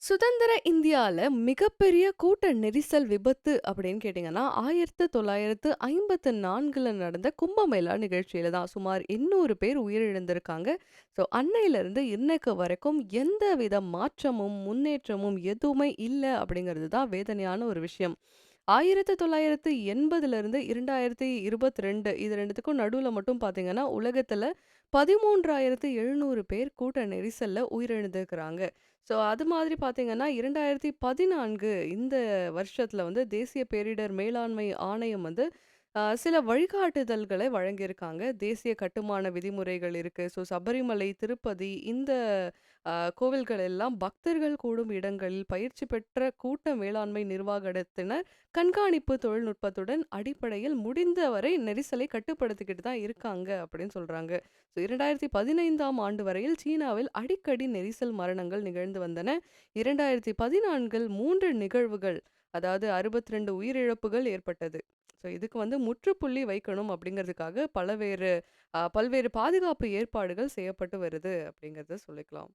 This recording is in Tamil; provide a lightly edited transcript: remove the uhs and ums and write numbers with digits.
சுதந்திர இந்தியால மிகப்பெரிய கூட்ட நெரிசல் விபத்து அப்படின்னு கேட்டிங்கன்னா, 1954ல நடந்த கும்பமேளா நிகழ்ச்சியில தான். சுமார் 800 பேர் உயிரிழந்திருக்காங்க. ஸோ அன்னையிலிருந்து இன்னைக்கு வரைக்கும் எந்தவித மாற்றமும், முன்னேற்றமும் எதுவுமே இல்ல அப்படிங்கிறது தான் வேதனையான ஒரு விஷயம். 1980லிருந்து 2022 இது 2த்துக்கும் நடுவுல மட்டும் பார்த்தீங்கன்னா, உலகத்துல 13,700 பேர் கூட்ட நெரிசல்ல உயிரிழந்திருக்கிறாங்க. ஸோ அது மாதிரி பார்த்தீங்கன்னா, 2014 இந்த வருஷத்துல வந்து தேசிய பேரிடர் மேலாண்மை ஆணையம் வந்து சில வழிகாட்டுதல்களை வழங்கியிருக்காங்க. தேசிய கட்டுமான விதிமுறைகள் இருக்கு. ஸோ சபரிமலை, திருப்பதி இந்த கோவில்கள் எல்லாம் பக்தர்கள் கூடும் இடங்களில் பயிற்சி பெற்ற கூட்ட மேலாண்மை நிர்வாகத்தினர் கண்காணிப்பு தொழில்நுட்பத்துடன் அடிப்படையில் முடிந்தவரை நெரிசலை கட்டுப்படுத்திக்கிட்டு தான் இருக்காங்க அப்படின்னு சொல்றாங்க. ஸோ 2015ஆம் ஆண்டு வரையில் சீனாவில் அடிக்கடி நெரிசல் மரணங்கள் நிகழ்ந்து வந்தன. 2014இல் 3 நிகழ்வுகள், அதாவது 62 உயிரிழப்புகள் ஏற்பட்டது. ஸோ இதுக்கு வந்து முற்றுப்புள்ளி வைக்கணும் அப்படிங்கிறதுக்காக பல்வேறு பாதுகாப்பு ஏற்பாடுகள் செய்யப்பட்டு வருது அப்படிங்கிறத சொல்லிக்கலாம்.